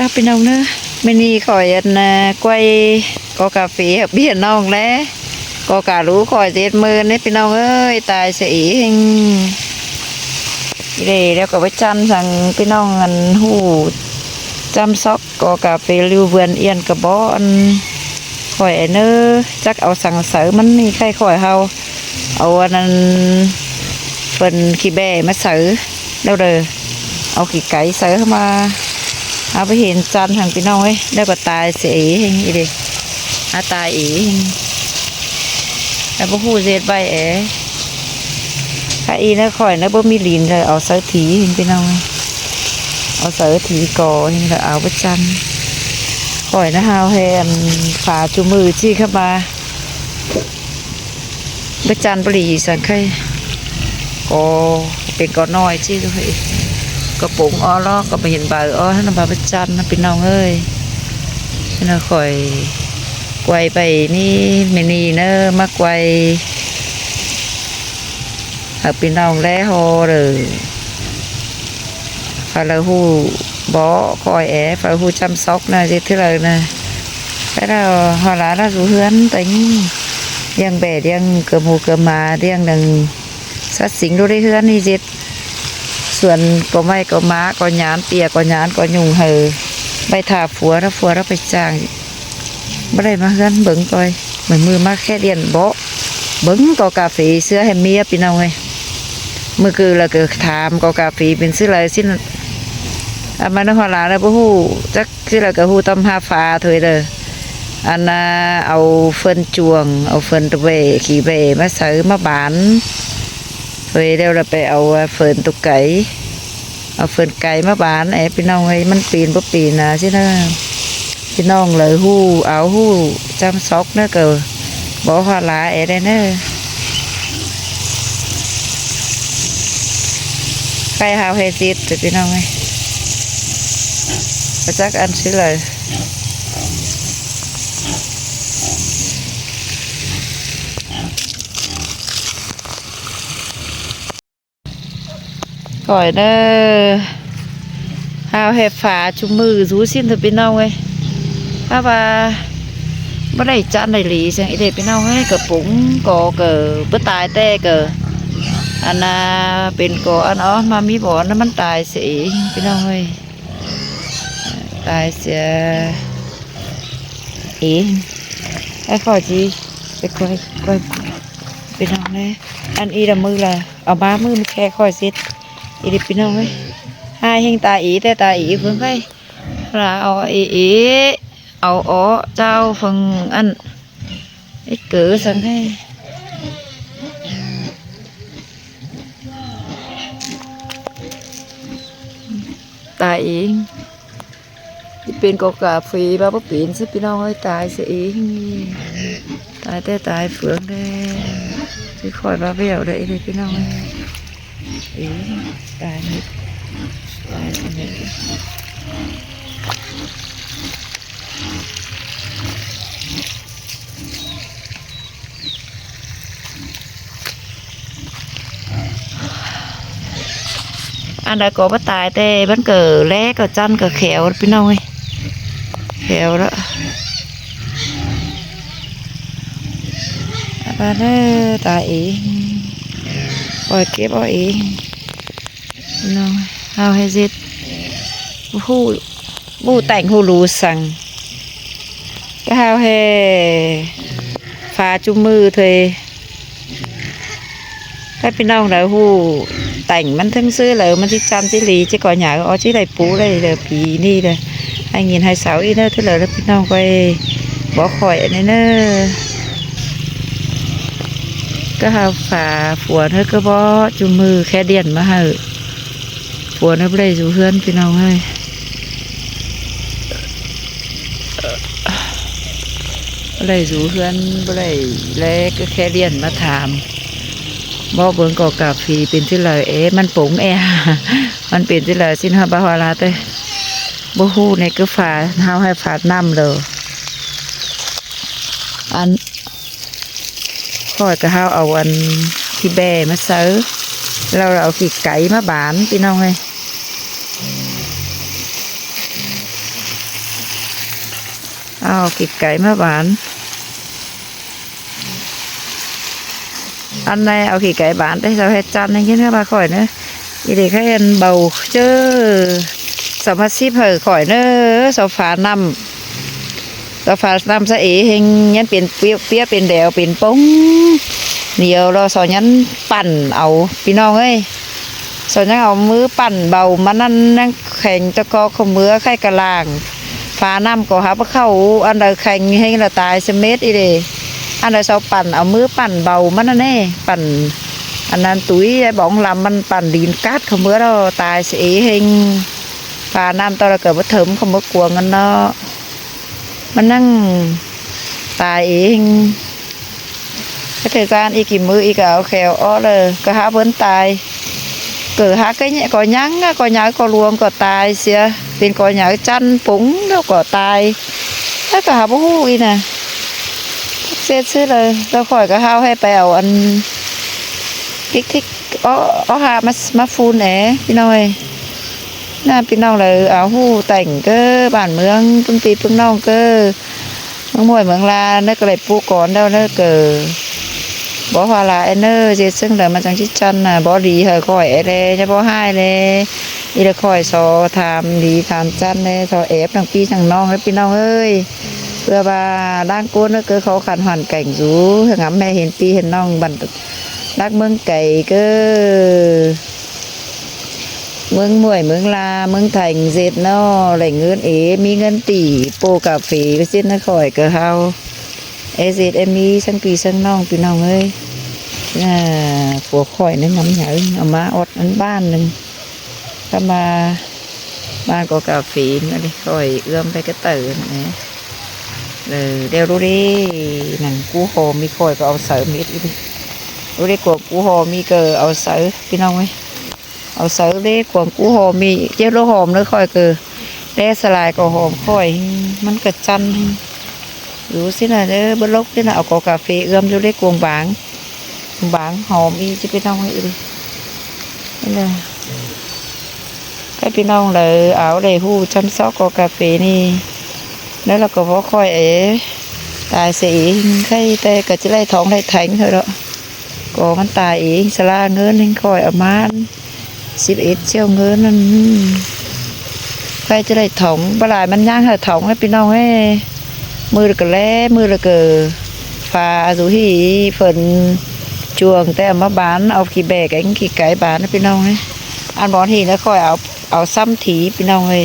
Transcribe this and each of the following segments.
จ้าพี่น้องเนอะไม่นี่คอยอันกล้วยก็กาแฟเบี้ยน้องแล้วก็การู้คอยเจ็ดมือนี่พี่น้องเอ้ยตายเสียเองเดี๋ยวก็ไปจันสั่งพี่น้องอันหูจำซอกก็กาแฟริวเบือนเอียนกระบอกอันคอยเนอะจักเอาสั่งเสริมมันนี่ใครคอยเฮาเอาอันนั้นเป็นขี้แบ่มาเสริมแล้วเด้อเอาขี้ไก่เสริมมาเอาไปเห็นจันทางพี่น้องเอ้ยแล้วก็ตายเสียเองอีเด็กตายอีแล้วพวกผู้เจ็ดใบถ้าอีนะข่อยนะบ่มีลินเลยเอาเสือถีเห็นพี่น้องเอาเสือถีก่อเห็นก็เอาไปจันข่อยนะฮาวแฮนฝาจุมือจี้เข้ามาไปจันปรีสังเคยก็เป็นก้อนน้อยจี้ด้วยกระปุกอ้อล้อก็ไปเห็นใบอ้อให้นำไปจันนะพี่น้องเอ้ยน่าข่อยไกวไปนี่ไม่นี่เนอะมาไกวพี่น้องแล้วฮอเลยฟาลาหูบ่คอยฟาลาหูจำซอกนะเจ๊ที่เลยนะแล้วเราฮอลาเราสูเฮือนแต่นี่ยังแบดยังเกือบหูเกือบมาเรียงหนึ่งสัตว์สิงดูได้เฮือนนี่เจ๊ส่วนก็ไม่ก็ม้าก็หยานเปียก็หยานก็ยุงเหอใบถาฝัวแล้วไปจ้างไม่ได้มาเฮือนเบิ้งก่อยเหมือนมือมาแค่เดียนบ่เบิ้งก็กาแฟเสื้อให้เมียพี่น้องเลยเมื่อคืนเราเกิดถามก็กาแฟเป็นซื้ออะไรสิ้นมันนึกว่าหลานเลยพ่อหูจักซื้ออะไรก็หูต้มหาฟ้าถอยเลยอันน่ะเอาเฟิร์นจวงเอาเฟิร์นตะเวขี่เวมาใส่มาบานถอยเดี๋ยวเราไปเอาเฟิร์นตุกไก่เอาเฟิร์นไก่มาบานพี่น้องเลยมันปีนปุ๊บปีนนะใช่ไหมพี่น้องเลยหูเอาหูจำซอกเนอะเกิดบอกว่าหลานได้เนอะใครหาเฮซิตจะพี่น้องไงประจักอันซื้อเลยก่อยเนอะหาเห็บฝาจุมือรู้สิ้นเถอะพี่น้องไงถ้าว่าไม่ได้จันได้หลีใช่ไหมเด็กพี่น้องไงเกิดปุ๋งก่อเกิดเบื่อตายแต่เกิดอันน่ะเป็นก่ออันอ๋อมามีบ่อนั้นมันตายเสียพี่น้องเอ้ยตายเสียไอ้ข้อจีไปค่อยพี่น้องเลยอันอีละมือละเอามามือมันแค่ค่อยซิดอีดิพี่น้องเอ้ยให้เฮงตาแต่ตาเพิ่งไปละเอาเอาอ๋อเจ้าฟังอันไอ้เก๋อสังให้ตายเองที่เป็นกอกาฟรีบ้าปุ๊บปีนสิพี่น้องเอ้ยตายเสียเองตายแต่ตายเฟืองได้ที่คอยบ้าเบี้ยวได้เลยพี่น้องเอ้ยตายนิดตายสนิทอันใดก็มาตายแต่บ้านเกิดแล้ก็จันก็แขวพี่น้องเอ้ยแขวแล้วบ้านเอ้ตายเองปล่อยเก็บเอาเองพี่น้องเอาให้เสร็จผู้แต่งผู้รู้สั่งก็เอาให้ฟ้าจุมือเธอถ้าพี่น้องแล้วหูแต่งมันทั้งซื้อเลยมันที่จำที่หลีที่ก่อนหยาอ๋อที่ไรปูเลยเลยผีนี่เลยให้เงินให้สาวอีเนอร์ที่เลยแล้วพี่น้องไปบอกคอยอันนี้เนอก็หาฝาผัวเนอก็บอจุมือแค่เดียนมาให้ผัวเนอไม่ได้อยู่เพื่อนพี่น้องให้ไม่ได้อยู่เพื่อนไม่ได้แล้วก็แค่เดียนมาถามบ่เบิ่งก็กาแฟเป็นที่เลยมันปุ๋งมันเป็นที่เลยสิ้นหาบาฮาลาเต้บ่ฮู้ในก็ฝาเฮาให้ฝาน้ำเลยอันก็จะเฮาเอาอันที่แบมาเซื้อเราเอาขี้ไก่มาบานพี่น้องเลย เ เอาขี้ไก่มาหวานอันnàyเอาขี้ไก่หวานได้เราให้จานนึงกินเข้ามาข่อยเนอะอีเด็กให้อันเบาเจ้อสมาชิกเหอะข่อยเนอะสฝานำสฝานำซะเอเฮงยันเป็นเปียเปียเป็นแดวเป็นป้งเดียวเราสอนยันปั่นเอาพี่น้องเอ้ยสอนยันเอามือปั่นเบามันนั่งแข่งตะกอขมือไข่กระลางฝาน้ำก็หาปเข้าอันใดแข่งให้เราตายสเม็ดอีเดอันใดเสาปั่นเอามือปั่นเบามันนั่นแน่ปั่นอันนั้นตุ้ยบ้องลำมันปั่นดินกัดขมือเราตายเสียเฮงฝาน้ำตอนเราเกิดว่าเถิมขมือกลัวกันเนาะมันนั่งตายเองcái thời gian y kìm mưa y cả khéo ó là có há vẫn tài cử há cái nhẹ có nhắng có nhái có luồng có tài xia bên có nhái chăn phúng đâu có tài tất cả há bố hú y nè xếp xếp là ra khỏi cái hao hay bèo ăn kích thích ó há mà phun nèพี่น้อยน่าพี่น้องเลยเอาหูแต่งก็บ้านเมืองพึ่งปีพึ่งน้องก็เมืองมวยเมืองลาเนื้อก็เลยปูก่อนแล้วเนื้อเกิดบ่พอละเนื้อเจ็ดซึ่งเดี๋ยวมันจังชิดจันน่ะบ่ดีเหรอคอยเลยจะบ่ให้เลยอีละคอยสอทำดีทำจันเลยสอเอฟทั้งพี่ทั้งน้องแล้วพี่น้องเอ้ยเพื่อว่าด้านก้นก็เขาขันหันไก่สูงำแม่เห็นปีเห็นน้องบันรักเมืองไก่ก็เมืองมวยเมืองลาเมืองไทยเจ็ดนอแหล่งเงินมีเงินตีโปกาแฟก็เส้นนักข่อยก็เฮาเจ็ดมีสังปีสังน้องพี่น้องเอ้ยผัวข่อยนั่นน้ำเหนียวเอามาอดอันบ้านหนึ่งถ้ามาบ้านก็กาแฟนั่นเลยข่อยเอื้อมไปก็เต๋อนะเดี๋ยวรู้ดิหนังกู้หอมีข่อยก็เอาเสริมมิดอีกรู้ดิกว่ากู้หอมีก็เอาเสริมพี่น้องเอ้ยเอาเสาเล็กกวางกูหอมมีเจ้าโลหอมเลยค่อยเกอแร่สลายก็หอมค่อยมันกระจันอยู่สินะเด้อบล็อกสินะเอากาแฟเอื้อมอยู่เล็กกวางบางหอมอีจะไปน้องให้ดินี่เลยให้พี่น้องเลยเอาเลยหู้ชำซอกกาแฟนี่แล้วเราก็พอค่อยตายเสียใครแต่ก็จะไล่ท้องไล่แทงเถอะเนาะก็มันตายเองสลาเงินให้ค่อยเอามา11เจ้าเงินนั่นใครจะได้ถงปลายมันย่างเหรอถงให้พี่น้องให้มือละก็แล่มือละก็ฟ้าสุหีฝนจวงแต่มาบ้านเอาขี้แบกไอ้ขี้ไก่บ้านให้พี่น้องให้อันบอลทีแล้วค่อยเอาซ้ำถีพี่น้องให้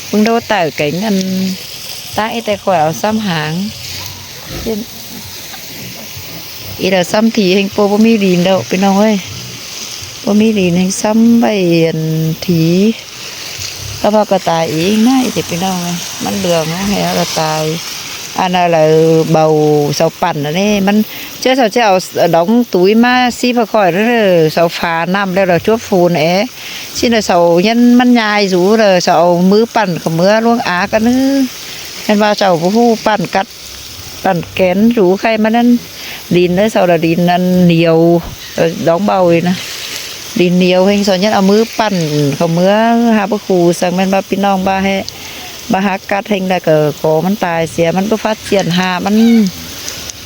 เพิ่งโดนแต่ไก่อันตาไอ้แต่ค่อยเอาซ้ำหางอีเดอซ้ำถีแห่งโปรมีดีนเด้อพี่น้องเอ้ยว่ามีดีในซ้ำใบถีก็พอกระต่ายอีกง่ายแต่พี่น้องมันเหลืองแห่กระต่ายอันนั้นเบาเสาปั่นอันนี้มันเจ้าเจ้าเอาดองตุ้ยมาซีพะคอยแล้วเสาฟ้าน้ำแล้วเราชั่วฟูนชิ้นเสายันมันยายสูเลยเสามือปั่นกับมือล่วงอากันนึเห็นว่าเสาผู้ปั่นกัดปั่นแกนสูใครมันนั่นดินแล้วเสาดินนั่นเหนียวดองเบาเลยนะดินเหนียวเฮงสอนยันเอามือปั่นเขาเมื่อหาพระครูสั่งมันมาพี่น้องบ้าให้บาฮักกัดเฮงได้เกิดโกมันตายเสียมันก็ฟัดเจียนหามัน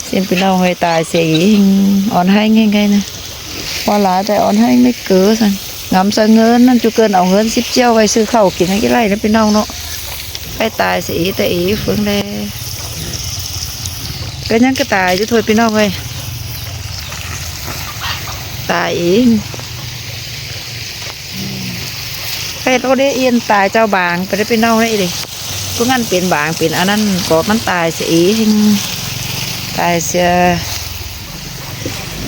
เสียนพี่น้องให้ตายเสียอีเฮงอ่อนให้ไงนะพอหลาแต่อ่อนให้ไม่เกิดสั่งงำเสเงินนั่นจุเกินเอาเงิน10 เจ้าไว้ซื้อข้าวกินให้กี่ไรนะพี่น้องเนาะให้ตายเสียแต่อีเฟืองเลยก็ยังก็ตายจะถอยพี่น้องเลยตายอีกใครเราได้เอียนตายเจ้าบางไปได้ไปเน่าได้ดิพวกนั้นเปลี่ยนบางเปลี่ยนอันนั้นก็มันตายเสียตายเสีย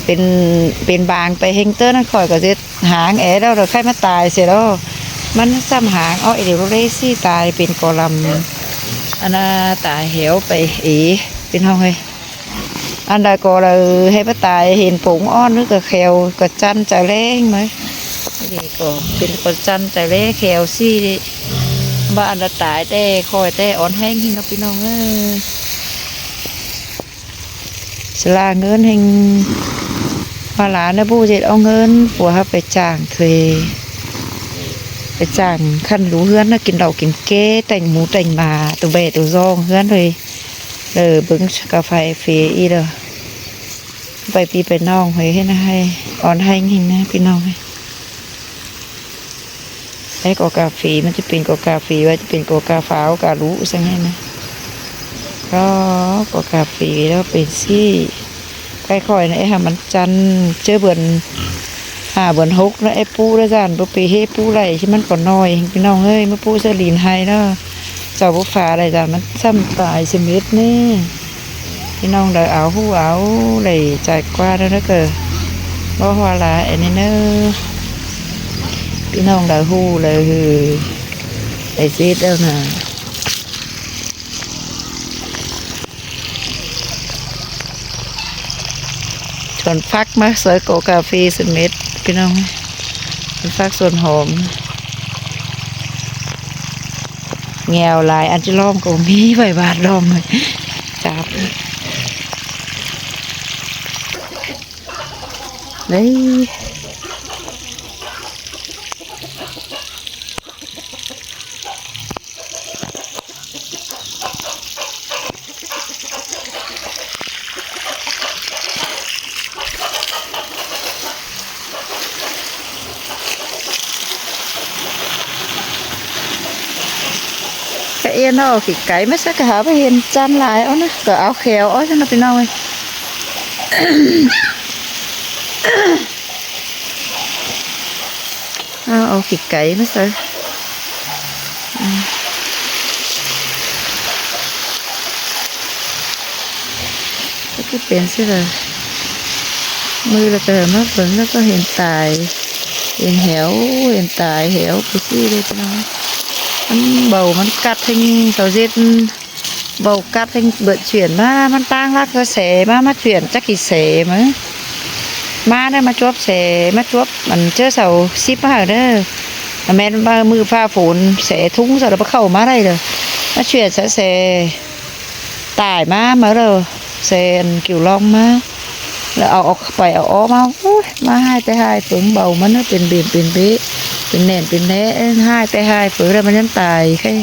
เป็นบางไปเฮงเตอร์นั่นคอยก็จะหางแล้วเราใครมาตายเสียแล้วมันซ้ำหางเอาเดี๋ยวเราได้ซี่ตายเป็นกอลัมอันน่ะตายเหวไปเป็นห้องเลยอันใดก็เราให้มาตายเห็นผงอ้อนหรือก็แขวก็จันจะแรงไหมนี่ก็เป็นคนจันแต่เล่แขวซี่บ้านเราตายแต่คอยแต่อ่อนแห้งที่เราพี่น้องสลาเงินแห่งมาหลานนะผู้เจ็ดเอาเงินผัวเขาไปจ้างเคย ไปจ้างขั้นรู้เฮือนนะกินเหล้ากินเก้แต่งหมูแต่งหมาตัวเบะตัวซองเฮือนเลยเบิ้งกาแฟเฟอีเด้อไปปีไปน้องให้นะให้อ่อนให้หิงนะพี่น้องให้ไอ้กาแฟมันจะเป็นกาแฟว่าจะเป็นกาฟ้าวการู้สังไงนะก็กาแฟแล้วเป็นซี่ค่อยๆนะไอ้หามันจันเจอเบิ่นเบิ่นฮกนะไอ้ปูแล้วจ้านปูปีเฮปูไหลที่มันก่อนน้อยพี่น้องเอ้ยมาปูเสลีนไฮเนาะเจ้าบุฟ้าอะไรจ้ะมันซ้ำตายสมิธนี่พี่น้องเดาเอาหูเอาเลยจ่ายกว่าแล้วนะเกิดบ่หัวละอันนี้เนอะพี่น้องเดาหูเลยคือไอ้ซีดแล้วนะชวนฟักมาสวยกาแฟสมิธพี่น้องฟักส่วนหอมแงวลายอันจะล้อมก็มีใบบาดล้อมเลยจับเลยเอ็นเอาขี้ไก่ไม่ใช่กระหาไปเห็นจานลายเอานะก็เอาแขวเอาฉันเอาไปน้อยเอาขี้ไก่ไม่ใช่ก็เป็นสิเลยมือเราเกิดมาเบิ่งแล้วก็เห็นตายเห็นเหวเห็นตายเหวไปซี่เลยพี่น้องมันเบามันกัดทั้งเสาเจ็ดเบากัดทั้งเบิดเฉียนมามันตั้งรักก็เสมาเฉียนจักกี่เสมั้งมาได้มาจวบเสมาจวบมันเจอเสาซิบมาเด้อแม่มือฟ้าฝนเสทุ้งเสาเราไปเข้ามาได้เลยมาเฉียนเสตายมาเลยเสกิ่วลองมาแล้วเอาออกไปเอาออกมาให้แต่ให้ฝืนเบามันเป็นเบี่ยนเป็นเบ๊เป็นแหน่เป็นแหน่ให้แต่ให้ฝืนแล้วมันยังตายแค่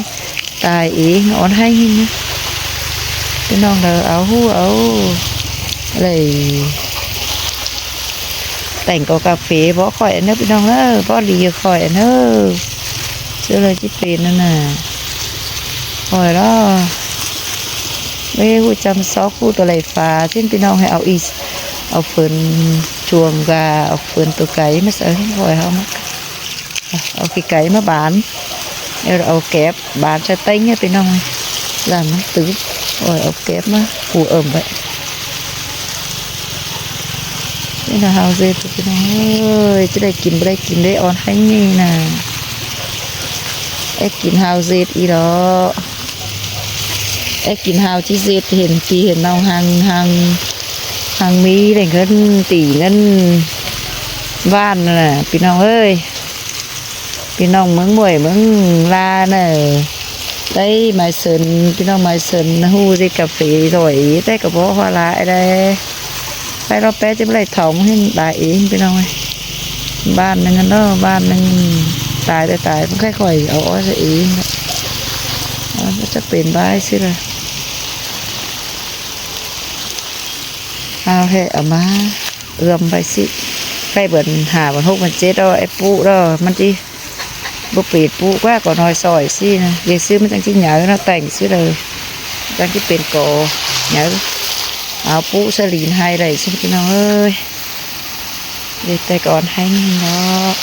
ตายอีกอ่อนให้หิ้งนะพี่น้องเด้อเอาอะไรแต่งกาแฟบ่ค่อยเนอะพี่น้องเนอะบ่ดีค่อยเนอะเชื่อเลยที่เป็นนั่นน่ะค่อยแล้วไม่หูจำซอกหูตัวไหลฟ้าเช่นพี่น้องให้เอาฝืนชวงกาเอาฝืนตัวไก่มาใส่ให้ค่อยเขามาเอาขี้ไก่มาบานเอาแก็บบานใส่เต้งเนี่ยพี่น้องlàm nó tứ rồi ốc kép á phù ẩm vậy đây là hào dê tụi nó ơi chứ đây kín đây on hành như nè ép kín hào dê ý đó ép kín hào chỉ dê hiện nòng hàng mỹ để ngân tỷ ngân van nèพี่น้องเอ้ยพี่น้องเมืองมวยเมืองลาเนอะได้มาเสินพี่น้องมาเสินหูได้กาแฟสวยได้กระบอกหัวลายได้ไปเราแปะจะไม่ได้ถมให้ตายเองพี่น้องบ้านนึงเนาะบ้านนึงตายมันค่อยๆเอาอ้อยซะเองมันจะเป็นบ้าสิเลยเอาให้เอามาเอื้อมไปสิใกล้เบิร์นหามัน6 มัน 7แล้วไอ้ปูแล้วมันจีบุปีดปูว่าก่อนน้อยซอยสินะเดี๋ยวซื้อมันจังที่เหนียวนะแต่งซื้อเลยจังที่เป็นโกเหนียวเอาปูสลีนให้เลยใช่ไหมพี่น้องเอ้ยเดี๋ยวแต่ก่อนให้เนาะ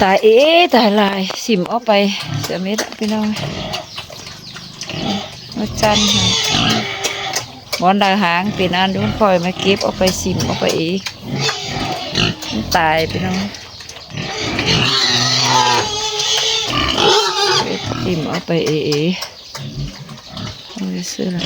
ตายตายลายสิมเอาไปเสือเม็ดอะพี่น้องมาจันค่ะหมอนดาหางปีนอันดุนคอยมาเก็บเอาไปสิมเอาไปอีกตายพี่น้องสิมเอาไปเอาไปซื้ออะไร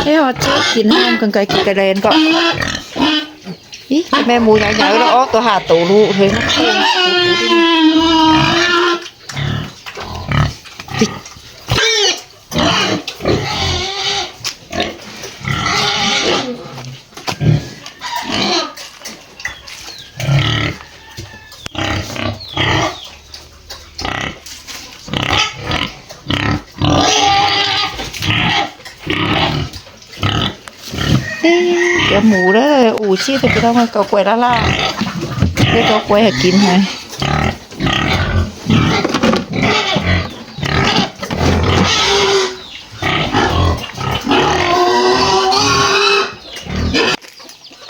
เฮ้ยเจ๊กินห้ามกันไกลกินกระเด็นก็อีแม่หมูใหญ่ๆแล้วออกตัวหาตูลูเฮ้ยมันเท่เดี๋ยวหมูเด้ออูชี้แต่ไปทำมันเกาแกว่ล่าเรียกเกาแกว่ให้กินไง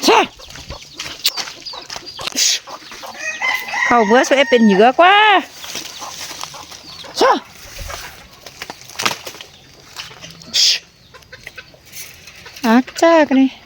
ใช่เข้าเมื่อช่วยเป็นเหยื่อกว่าใช่จ้ากันนี่